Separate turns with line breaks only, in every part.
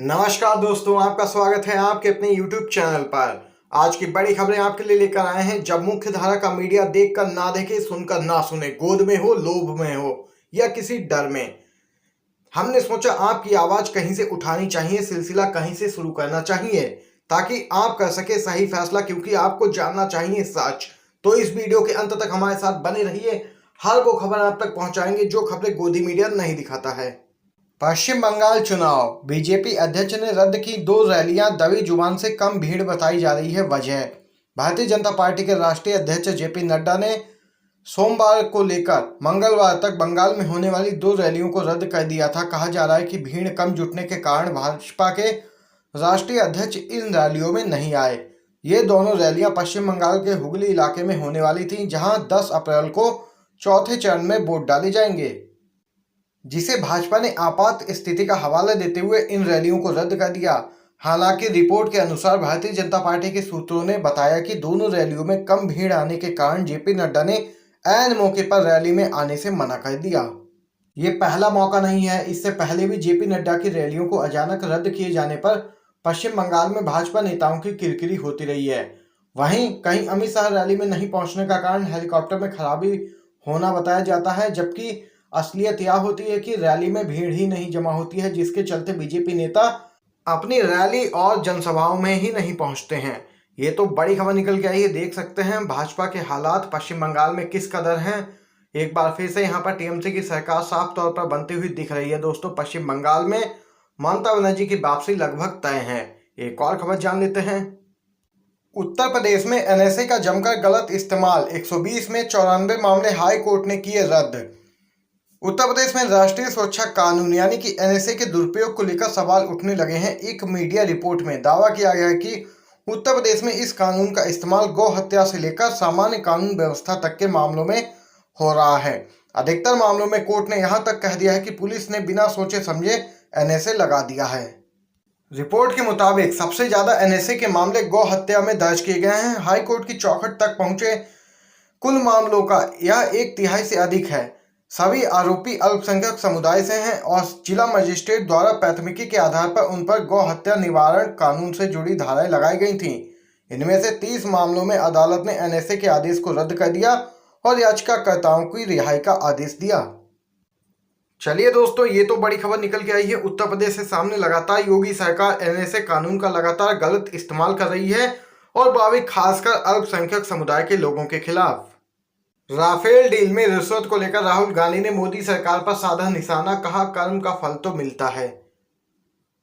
नमस्कार दोस्तों, आपका स्वागत है आपके अपने YouTube चैनल पर। आज की बड़ी खबरें आपके लिए लेकर आए हैं। जब मुख्य धारा का मीडिया देखकर ना देखे, सुनकर ना सुने, गोद में हो, लोभ में हो या किसी डर में, हमने सोचा आपकी आवाज कहीं से उठानी चाहिए, सिलसिला कहीं से शुरू करना चाहिए ताकि आप कर सके सही फैसला, क्योंकि आपको जानना चाहिए सच। तो इस वीडियो के अंत तक हमारे साथ बने रहिए। हर वो खबर आप तक पहुंचाएंगे जो खबरें गोदी मीडिया नहीं दिखाता है। पश्चिम बंगाल चुनाव, बीजेपी अध्यक्ष ने रद्द की 2 रैलियां, दबी जुबान से कम भीड़ बताई जा रही है वजह। भारतीय जनता पार्टी के राष्ट्रीय अध्यक्ष जेपी नड्डा ने सोमवार को लेकर मंगलवार तक बंगाल में होने वाली 2 रैलियों को रद्द कर दिया था। कहा जा रहा है कि भीड़ कम जुटने के कारण भाजपा के राष्ट्रीय अध्यक्ष इन रैलियों में नहीं आए। ये दोनों रैलियां पश्चिम बंगाल के हुगली इलाके में होने वाली थी, जहां 10 अप्रैल को चौथे चरण में वोट डाले जाएंगे, जिसे भाजपा ने आपात स्थिति का हवाला देते हुए इन रैलियों को रद्द कर दिया। हालांकि रिपोर्ट के अनुसार भारतीय जनता पार्टी के सूत्रों ने बताया कि दोनों रैलियों में कम भीड़ आने के कारण जेपी नड्डा ने ऐन मौके पर रैली में आने से मना कर दिया। ये पहला मौका नहीं है, इससे पहले भी जेपी नड्डा की रैलियों को अचानक रद्द किए जाने पर पश्चिम बंगाल में भाजपा नेताओं की किरकिरी होती रही है। वहीं कहीं अमित शाह रैली में नहीं पहुंचने का कारण हेलीकॉप्टर में खराबी होना बताया जाता है, जबकि असलियत यह होती है कि रैली में भीड़ ही नहीं जमा होती है, जिसके चलते बीजेपी नेता अपनी रैली और जनसभाओं में ही नहीं पहुंचते हैं। ये तो बड़ी खबर निकल के आई है। देख सकते हैं भाजपा के हालात पश्चिम बंगाल में किस कदर हैं। एक बार फिर से यहाँ पर टीएमसी की सरकार साफ तौर पर बनती हुई दिख रही है। दोस्तों, पश्चिम बंगाल में ममता बनर्जी की वापसी लगभग तय है। एक और खबर जान लेते हैं। उत्तर प्रदेश में एनएसए का जमकर गलत इस्तेमाल, 120 में 94 मामले हाई कोर्ट ने किए रद्द। उत्तर प्रदेश में राष्ट्रीय सुरक्षा कानून यानी कि एनएसए के दुरुपयोग को लेकर सवाल उठने लगे हैं। एक मीडिया रिपोर्ट में दावा किया गया है कि उत्तर प्रदेश में इस कानून का इस्तेमाल गौ हत्या से लेकर सामान्य कानून व्यवस्था तक के मामलों में हो रहा है। अधिकतर मामलों में कोर्ट ने यहां तक कह दिया है कि पुलिस ने बिना सोचे समझे एनएसए लगा दिया है। रिपोर्ट के मुताबिक सबसे ज्यादा एनएसए के मामले गौ हत्या में दर्ज किए गए हैं। हाई कोर्ट की चौखट तक पहुंचे कुल मामलों का यह 1/3 से अधिक है। सभी आरोपी अल्पसंख्यक समुदाय से हैं और जिला मजिस्ट्रेट द्वारा प्राथमिकी के आधार पर उन पर गौ हत्या निवारण कानून से जुड़ी धाराएं लगाई गई थीं। इनमें से 30 मामलों में अदालत ने एनएसए के आदेश को रद्द कर दिया और याचिकाकर्ताओं की रिहाई का आदेश दिया। चलिए दोस्तों, ये तो बड़ी खबर निकल के आई है। उत्तर प्रदेश से सामने लगातार योगी सरकार एनएसए कानून का लगातार गलत इस्तेमाल कर रही है और वो भी खासकर अल्पसंख्यक समुदाय के लोगों के खिलाफ। राफेल डील में रिश्वत को लेकर राहुल गांधी ने मोदी सरकार पर साधा निशाना, कहा कर्म का फल तो मिलता है।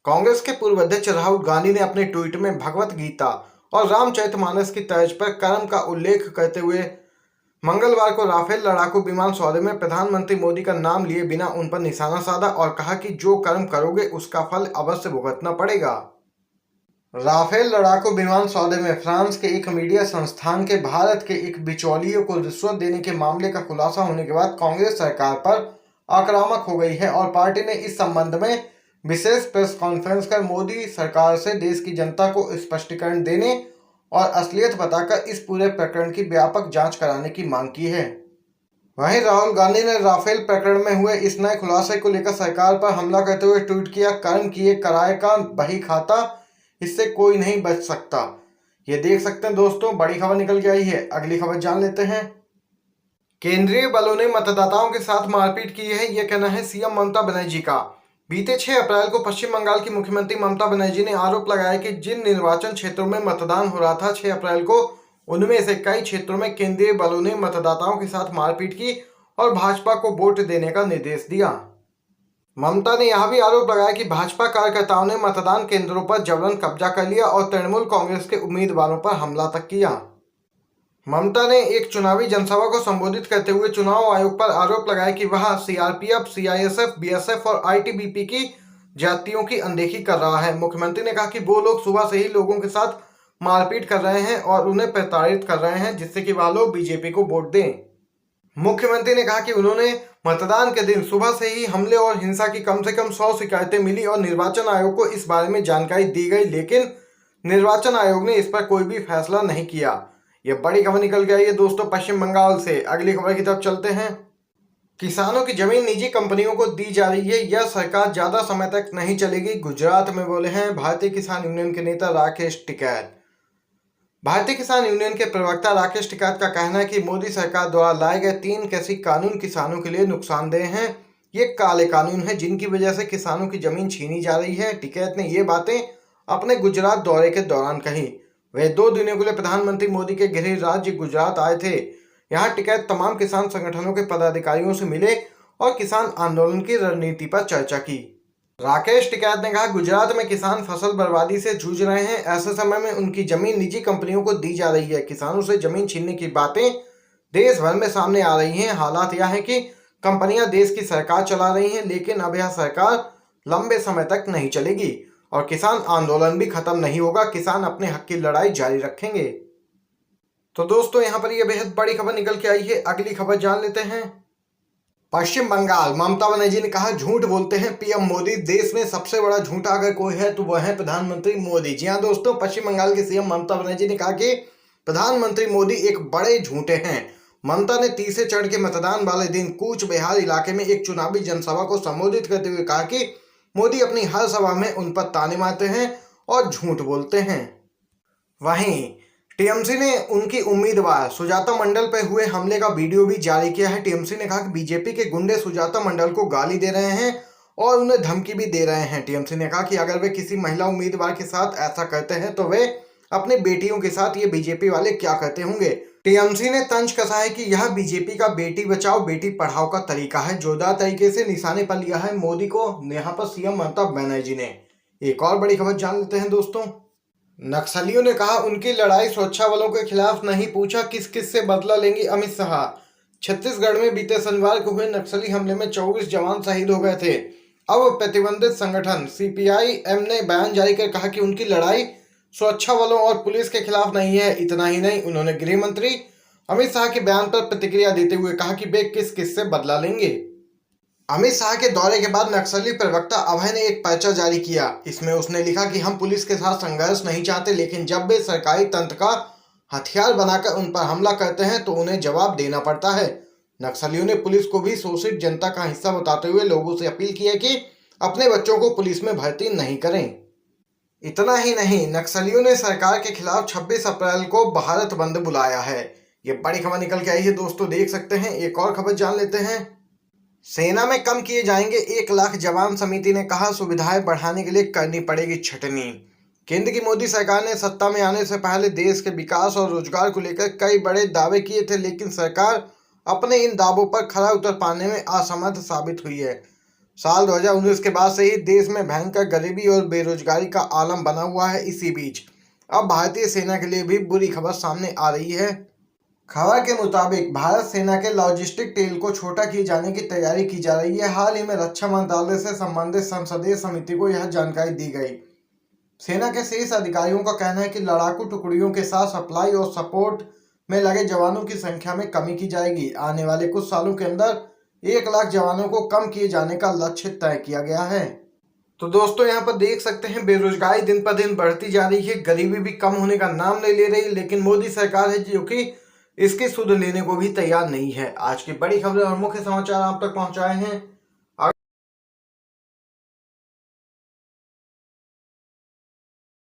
कांग्रेस के पूर्व अध्यक्ष राहुल गांधी ने अपने ट्वीट में भगवत गीता और रामचरितमानस की तर्ज पर कर्म का उल्लेख करते हुए मंगलवार को राफेल लड़ाकू विमान सौदे में प्रधानमंत्री मोदी का नाम लिए बिना उन पर निशाना साधा और कहा कि जो कर्म करोगे उसका फल अवश्य भुगतना पड़ेगा। राफेल लड़ाकू विमान सौदे में फ्रांस के एक मीडिया संस्थान के भारत के एक बिचौलिए को रिश्वत देने के मामले का खुलासा होने के बाद कांग्रेस सरकार पर आक्रामक हो गई है और पार्टी ने इस संबंध में विशेष प्रेस कॉन्फ्रेंस कर मोदी सरकार से देश की जनता को स्पष्टीकरण देने और असलियत बताकर इस पूरे प्रकरण की व्यापक जांच कराने की मांग की है। वहीं राहुल गांधी ने राफेल प्रकरण में हुए इस नए खुलासे को लेकर सरकार पर हमला करते हुए ट्वीट किया, कर्म किए कराए का बही खाता, इससे कोई नहीं बच सकता। ये देख सकते हैं दोस्तों, बड़ी खबर निकल के आई है। अगली खबर जान लेते हैं। केंद्रीय बलों ने मतदाताओं के साथ मारपीट की है, यह कहना है सीएम ममता बनर्जी का। बीते 6 अप्रैल को पश्चिम बंगाल की मुख्यमंत्री ममता बनर्जी ने आरोप लगाया कि जिन निर्वाचन क्षेत्रों में मतदान हो रहा था 6 अप्रैल को, उनमें से कई क्षेत्रों में केंद्रीय बलों ने मतदाताओं के साथ मारपीट की और भाजपा को वोट देने का निर्देश दिया। ममता ने यह भी आरोप लगाया कि भाजपा कार्यकर्ताओं ने मतदान केंद्रों पर जबरन कब्जा कर लिया और तृणमूल कांग्रेस के उम्मीदवारों पर हमला तक किया। ममता ने एक चुनावी जनसभा को संबोधित करते हुए चुनाव आयोग पर आरोप लगाया कि वह सीआरपीएफ, सीआईएसएफ, बीएसएफ और आईटीबीपी की जातियों की अनदेखी कर रहा है। मुख्यमंत्री ने कहा कि वो लोग सुबह से ही लोगों के साथ मारपीट कर रहे हैं और उन्हें प्रताड़ित कर रहे हैं, जिससे कि वह लोग बीजेपी को वोट दें। मुख्यमंत्री ने कहा कि उन्होंने मतदान के दिन सुबह से ही हमले और हिंसा की कम से कम 100 शिकायतें मिली और निर्वाचन आयोग को इस बारे में जानकारी दी गई, लेकिन निर्वाचन आयोग ने इस पर कोई भी फैसला नहीं किया। यह बड़ी खबर निकल के आई है दोस्तों पश्चिम बंगाल से। अगली खबर की तरफ चलते हैं। किसानों की जमीन निजी कंपनियों को दी जा रही है, यह सरकार ज्यादा समय तक नहीं चलेगी, गुजरात में बोले हैं भारतीय किसान यूनियन के नेता राकेश टिकैत। भारतीय किसान यूनियन के प्रवक्ता राकेश टिकैत का कहना है कि मोदी सरकार द्वारा लाए गए 3 कृषि कानून किसानों के लिए नुकसानदेह हैं। ये काले कानून हैं जिनकी वजह से किसानों की जमीन छीनी जा रही है। टिकैत ने ये बातें अपने गुजरात दौरे के दौरान कही। वे 2 दिनों के लिए प्रधानमंत्री मोदी के गृह राज्य गुजरात आए थे। यहाँ टिकैत तमाम किसान संगठनों के पदाधिकारियों से मिले और किसान आंदोलन की रणनीति पर चर्चा की। राकेश टिकैत ने कहा, गुजरात में किसान फसल बर्बादी से जूझ रहे हैं। ऐसे समय में उनकी जमीन निजी कंपनियों को दी जा रही है। किसानों से जमीन छीनने की बातें देश भर में सामने आ रही हैं। हालात यह है कि कंपनियां देश की सरकार चला रही हैं, लेकिन अब यह सरकार लंबे समय तक नहीं चलेगी और किसान आंदोलन भी खत्म नहीं होगा। किसान अपने हक की लड़ाई जारी रखेंगे। तो दोस्तों, यहाँ पर यह बेहद बड़ी खबर निकल के आई है। अगली खबर जान लेते हैं। पश्चिम बंगाल, ममता बनर्जी ने कहा, झूठ बोलते हैं पीएम मोदी। देश में सबसे बड़ा झूठा अगर कोई है तो वह है प्रधानमंत्री मोदी। जी हाँ दोस्तों, पश्चिम बंगाल के सीएम ममता बनर्जी ने कहा कि प्रधानमंत्री मोदी एक बड़े झूठे हैं। ममता ने तीसरे चरण के मतदान वाले दिन कूच बिहार इलाके में एक चुनावी जनसभा को संबोधित करते हुए कहा कि मोदी अपनी हर सभा में उन पर ताने मारते हैं और झूठ बोलते हैं। वहीं टीएमसी ने उनकी उम्मीदवार सुजाता मंडल पर हुए हमले का वीडियो भी जारी किया है। टीएमसी ने कहा कि बीजेपी के गुंडे सुजाता मंडल को गाली दे रहे हैं और उन्हें धमकी भी दे रहे हैं। टीएमसी ने कहा कि अगर वे किसी महिला उम्मीदवार के साथ ऐसा करते हैं तो वे अपनी बेटियों के साथ ये बीजेपी वाले क्या करते होंगे। टीएमसी ने तंज कसा है कि यह बीजेपी का बेटी बचाओ बेटी पढ़ाओ का तरीका है। जोरदार तरीके से निशाने पर लिया है मोदी को यहाँ पर सीएम ममता बनर्जी ने। एक और बड़ी खबर जान लेते हैं दोस्तों। नक्सलियों ने कहा उनकी लड़ाई सुरक्षा बलों के खिलाफ नहीं, पूछा किस किस से बदला लेंगे अमित शाह। छत्तीसगढ़ में बीते शनिवार को हुए नक्सली हमले में 24 जवान शहीद हो गए थे। अब प्रतिबंधित संगठन सीपीआई-एम ने बयान जारी कर कहा कि उनकी लड़ाई सुरक्षा बलों और पुलिस के खिलाफ नहीं है। इतना ही नहीं, उन्होंने गृह मंत्री अमित शाह के बयान पर प्रतिक्रिया देते हुए कहा कि वे किस किस से बदला लेंगे। अमित शाह के दौरे के बाद नक्सली प्रवक्ता अभय ने एक पर्चा जारी किया। इसमें उसने लिखा कि हम पुलिस के साथ संघर्ष नहीं चाहते, लेकिन जब वे सरकारी तंत्र का हथियार बनाकर उन पर हमला करते हैं तो उन्हें जवाब देना पड़ता है। नक्सलियों ने पुलिस को भी शोषित जनता का हिस्सा बताते हुए लोगों से अपील की है कि अपने बच्चों को पुलिस में भर्ती नहीं करें। इतना ही नहीं, नक्सलियों ने सरकार के खिलाफ 26 अप्रैल को भारत बंद बुलाया है। ये बड़ी खबर निकल के आई है दोस्तों, देख सकते हैं। एक और खबर जान लेते हैं। सेना में कम किए जाएंगे 1 लाख जवान, समिति ने कहा सुविधाएं बढ़ाने के लिए करनी पड़ेगी छटनी। केंद्र की मोदी सरकार ने सत्ता में आने से पहले देश के विकास और रोजगार को लेकर कई बड़े दावे किए थे, लेकिन सरकार अपने इन दावों पर खरा उतर पाने में असमर्थ साबित हुई है। साल 2019 के बाद से ही देश में भयंकर गरीबी और बेरोजगारी का आलम बना हुआ है। इसी बीच अब भारतीय सेना के लिए भी बुरी खबर सामने आ रही है। खबर के मुताबिक भारत सेना के लॉजिस्टिक टेल को छोटा किए जाने की तैयारी की जा रही है। हाल ही में रक्षा मंत्रालय से संबंधित संसदीय समिति को यह जानकारी दी गई। सेना के शीर्ष अधिकारियों का कहना है कि लड़ाकू टुकड़ियों के साथ सप्लाई और सपोर्ट में लगे जवानों की संख्या में कमी की जाएगी। आने वाले कुछ सालों के अंदर 1 लाख जवानों को कम किए जाने का लक्ष्य तय किया गया है। तो दोस्तों, यहाँ पर देख सकते हैं बेरोजगारी दिन पर दिन बढ़ती जा रही है, गरीबी भी कम होने का नाम नहीं ले रही, लेकिन मोदी सरकार है जो कि इसकी सुध लेने को भी तैयार नहीं है। आज की बड़ी खबरें और मुख्य समाचार आप तक पहुंचाए हैं।